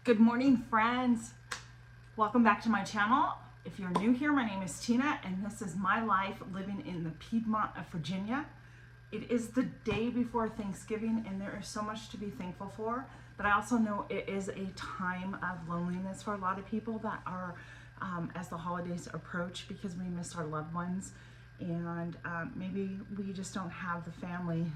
Good morning, friends. Welcome back to my channel. If you're new here, my name is Tina, and this is my life living in the Piedmont of Virginia. It is the day before Thanksgiving, and there is so much to be thankful for, but I also know it is a time of loneliness for a lot of people that are, as the holidays approach, because we miss our loved ones, and maybe we just don't have the family.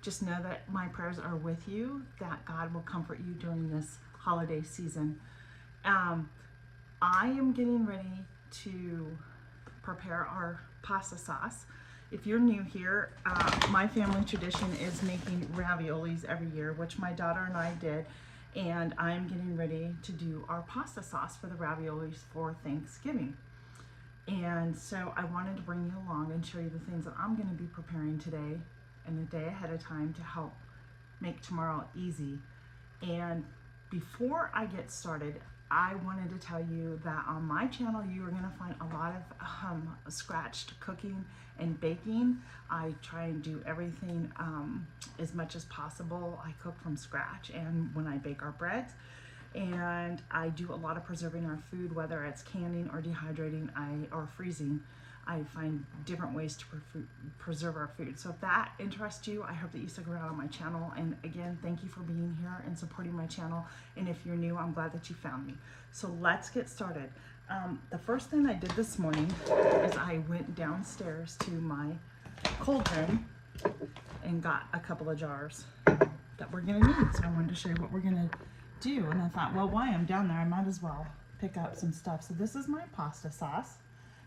Just know that my prayers are with you, that God will comfort you during this holiday season. I am getting ready to prepare our pasta sauce. If you're new here, my family tradition is making raviolis every year, which my daughter and I did, and I'm getting ready to do our pasta sauce for the raviolis for Thanksgiving. And so I wanted to bring you along and show you the things that I'm going to be preparing today and a day ahead of time to help make tomorrow easy. And before I get started, I wanted to tell you that on my channel you are going to find a lot of scratched cooking and baking. I try and do everything as much as possible. I cook from scratch, and when I bake our breads, and I do a lot of preserving our food, whether it's canning or dehydrating or freezing. I find different ways to preserve our food. So if that interests you, I hope that you stick around on my channel. And again, thank you for being here and supporting my channel. And if you're new, I'm glad that you found me. So let's get started. The first thing I did this morning is I went downstairs to my cold room and got a couple of jars that we're gonna need. So I wanted to show you what we're gonna do. And I thought, well, while I'm down there, I might as well pick up some stuff. So this is my pasta sauce.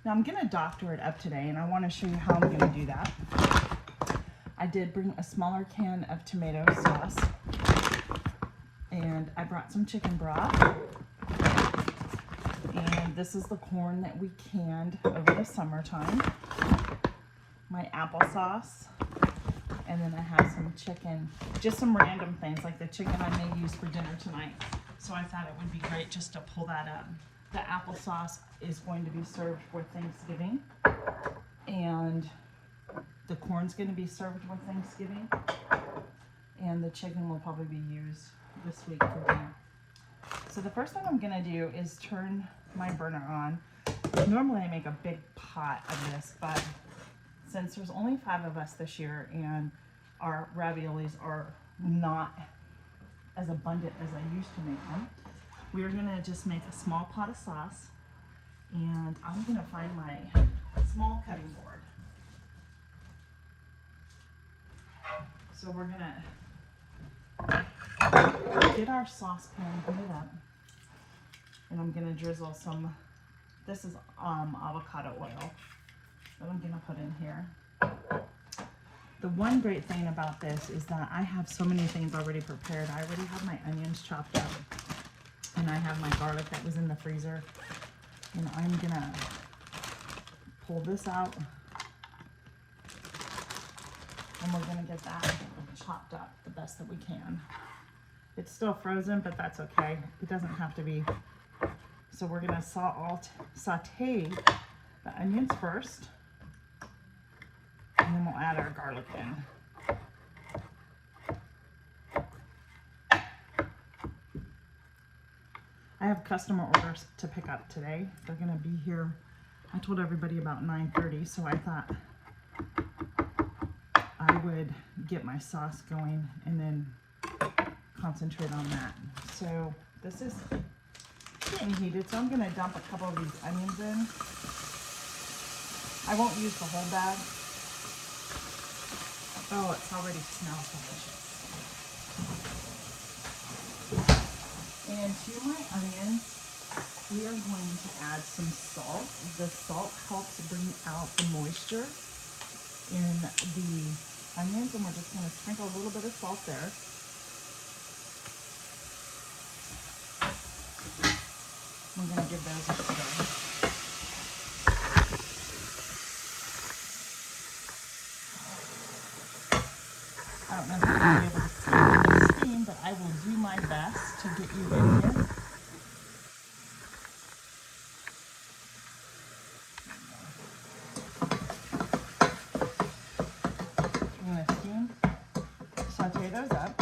Now I'm gonna doctor it up today, and I wanna show you how I'm gonna do that. I did bring a smaller can of tomato sauce, and I brought some chicken broth. And this is the corn that we canned over the summertime. My applesauce, and then I have some chicken, just some random things like the chicken I may use for dinner tonight. So I thought it would be great just to pull that up. The applesauce is going to be served for Thanksgiving, and the corn's going to be served with Thanksgiving, and the chicken will probably be used this week for dinner. So the first thing I'm going to do is turn my burner on. Normally I make a big pot of this, but since there's only 5 of us this year and our raviolis are not as abundant as I used to make them, we're gonna just make a small pot of sauce, and I'm gonna find my small cutting board. So we're gonna get our saucepan heated up, and I'm gonna drizzle some, this is avocado oil that I'm gonna put in here. The one great thing about this is that I have so many things already prepared. I already have my onions chopped up, and I have my garlic that was in the freezer, and I'm gonna pull this out, and we're gonna get that chopped up the best that we can. It's still frozen, but that's okay. It doesn't have to be. So we're gonna saute the onions first, and then we'll add our garlic in. I have customer orders to pick up today. They're gonna be here, I told everybody about 9:30, so I thought I would get my sauce going and then concentrate on that. So this is getting heated, so I'm gonna dump a couple of these onions in. I won't use the whole bag. Oh, it's already smells delicious. And to my onions, we are going to add some salt. The salt helps bring out the moisture in the onions, and we're just going to sprinkle a little bit of salt there. We're going to give those a stir. I don't know if you're going to be able to see the steam, but I will do my best to get you in here. I'm going to steam, saute those up.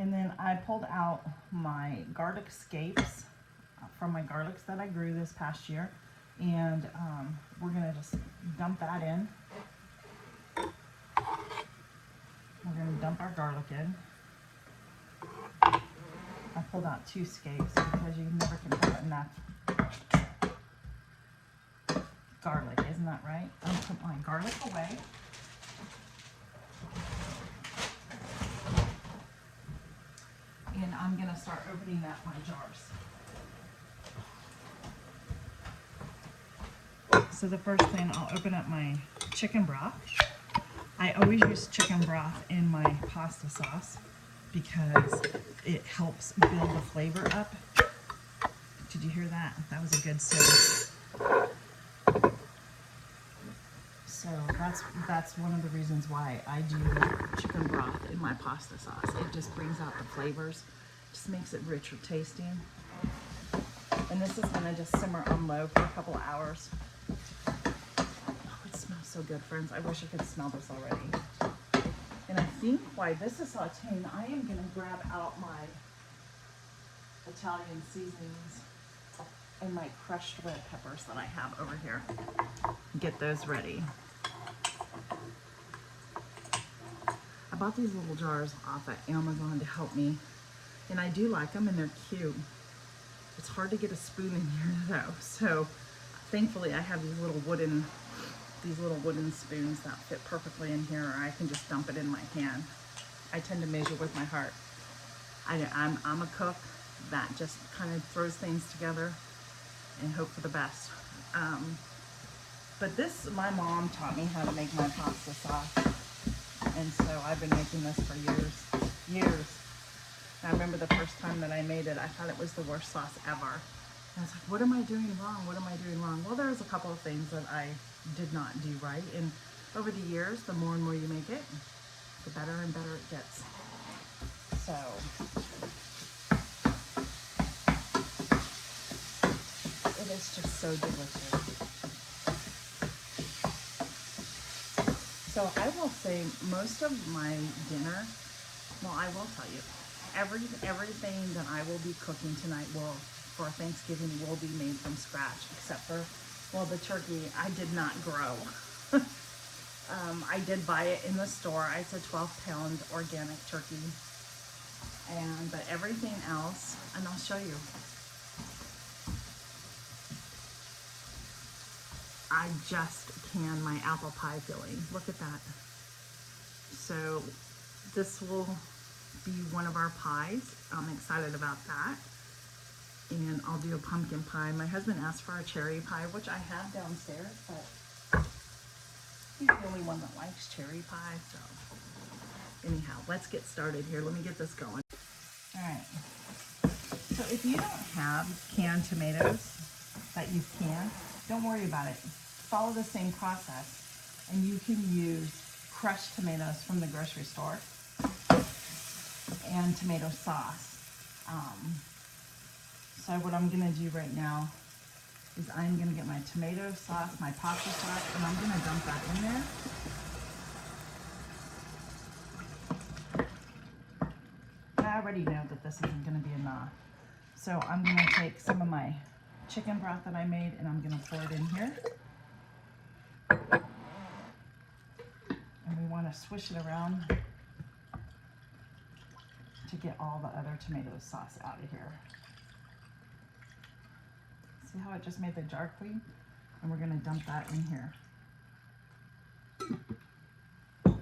And then I pulled out my garlic scapes from my garlics that I grew this past year. And we're gonna just dump that in. We're gonna dump our garlic in. I pulled out 2 scapes because you never can have enough garlic, isn't that right? I'll put my garlic away. And I'm gonna start opening up my jars. So the first thing, I'll open up my chicken broth. I always use chicken broth in my pasta sauce because it helps build the flavor up. Did you hear that? That was a good sound. So that's one of the reasons why I do chicken broth in my pasta sauce. It just brings out the flavors, just makes it richer tasting. And this is gonna just simmer on low for a couple hours. Oh, it smells so good, friends. I wish I could smell this already. And I think while this is sauteing, I am gonna grab out my Italian seasonings and my crushed red peppers that I have over here. Get those ready. I bought these little jars off at Amazon to help me, and I do like them and they're cute. It's hard to get a spoon in here though, so thankfully I have these little wooden spoons that fit perfectly in here, or I can just dump it in my hand. I tend to measure with my heart. I'm a cook that just kind of throws things together and hope for the best. But this, my mom taught me how to make my pasta sauce, and so I've been making this for years. And I remember the first time that I made it, I thought it was the worst sauce ever. And I was like, what am I doing wrong? What am I doing wrong? Well, there's a couple of things that I did not do right, and over the years, the more and more you make it, the better and better it gets. So it is just so delicious. So I will say most of my dinner, well, I will tell you, everything that I will be cooking tonight for Thanksgiving will be made from scratch, except for, well, the turkey I did not grow. I did buy it in the store. It's a 12-pound organic turkey. But everything else, and I'll show you. I just canned my apple pie filling. Look at that. So this will be one of our pies. I'm excited about that. And I'll do a pumpkin pie. My husband asked for a cherry pie, which I have downstairs, but he's the only one that likes cherry pie. So anyhow, let's get started here. Let me get this going. All right. So if you don't have canned tomatoes that you've canned, don't worry about it. Follow the same process, and you can use crushed tomatoes from the grocery store and tomato sauce. So what I'm gonna do right now is I'm gonna get my tomato sauce, my pasta sauce, and I'm gonna dump that in there. I already know that this isn't gonna be enough. So I'm gonna take some of my chicken broth that I made and I'm gonna pour it in here. And we wanna swish it around to get all the other tomato sauce out of here. See how it just made the jar clean? And we're gonna dump that in here. And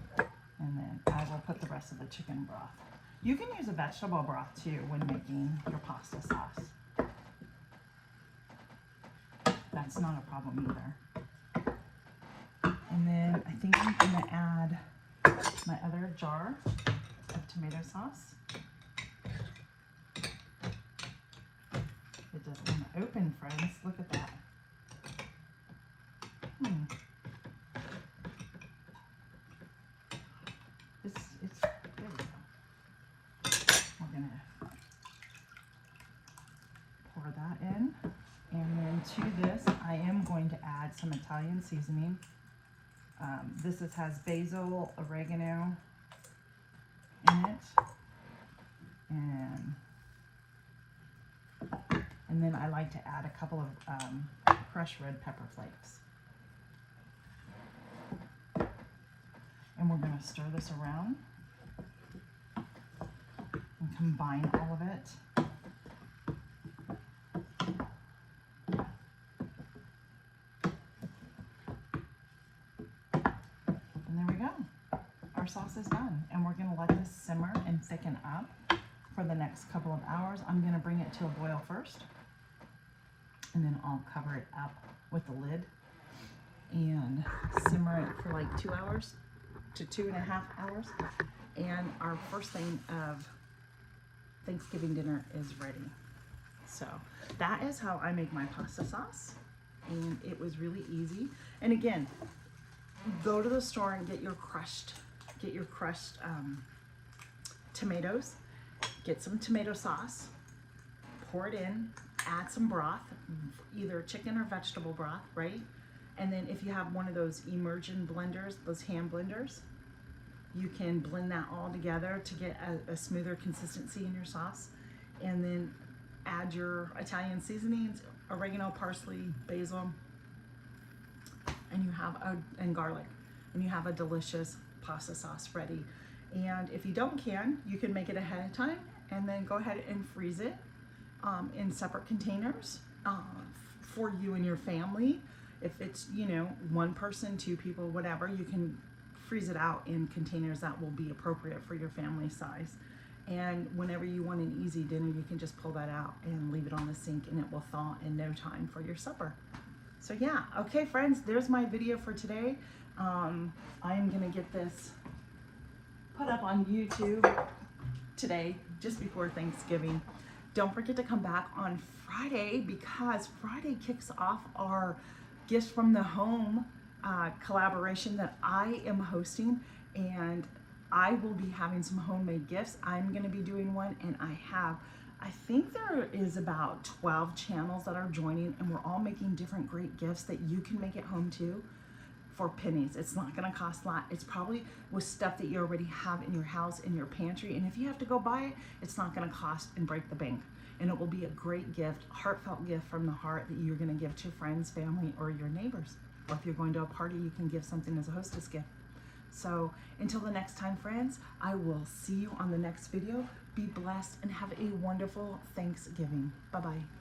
then I will put the rest of the chicken broth. You can use a vegetable broth too when making your pasta sauce. That's not a problem either. And then I think I'm gonna add my other jar of tomato sauce. It doesn't want to open, friends. Look at that. It's there we go. We're gonna pour that in, and then to this I am going to add some Italian seasoning. This has basil, oregano in it. And then I like to add a couple of crushed red pepper flakes. And we're going to stir this around and combine all of it. And there we go. Our sauce is done. And we're going to let this simmer and thicken up for the next couple of hours. I'm going to bring it to a boil first, and then I'll cover it up with the lid and simmer it for like 2 hours to 2.5 hours. And our first thing of Thanksgiving dinner is ready. So that is how I make my pasta sauce, and it was really easy. And again, go to the store and get your crushed tomatoes. Get some tomato sauce, pour it in, add some broth, either chicken or vegetable broth, right? And then if you have one of those immersion blenders, those hand blenders, you can blend that all together to get a smoother consistency in your sauce. And then add your Italian seasonings, oregano, parsley, basil, and and garlic, and you have a delicious pasta sauce ready. And if you you can make it ahead of time and then go ahead and freeze it in separate containers for you and your family. If it's, one person, 2 people, whatever, you can freeze it out in containers that will be appropriate for your family size. And whenever you want an easy dinner, you can just pull that out and leave it on the sink, and it will thaw in no time for your supper. So yeah, okay friends, there's my video for today. I am gonna get this put up on YouTube today, just before Thanksgiving. Don't forget to come back on Friday, because Friday kicks off our Gifts from the Home collaboration that I am hosting, and I will be having some homemade gifts. I'm going to be doing one, and I think there is about 12 channels that are joining, and we're all making different great gifts that you can make at home too for pennies. It's not going to cost a lot. It's probably with stuff that you already have in your house, in your pantry, and if you have to go buy it, it's not going to cost and break the bank. And it will be a great gift, heartfelt gift from the heart that you're going to give to friends, family, or your neighbors. Or if you're going to a party, you can give something as a hostess gift. So until the next time, friends, I will see you on the next video. Be blessed and have a wonderful Thanksgiving. Bye-bye.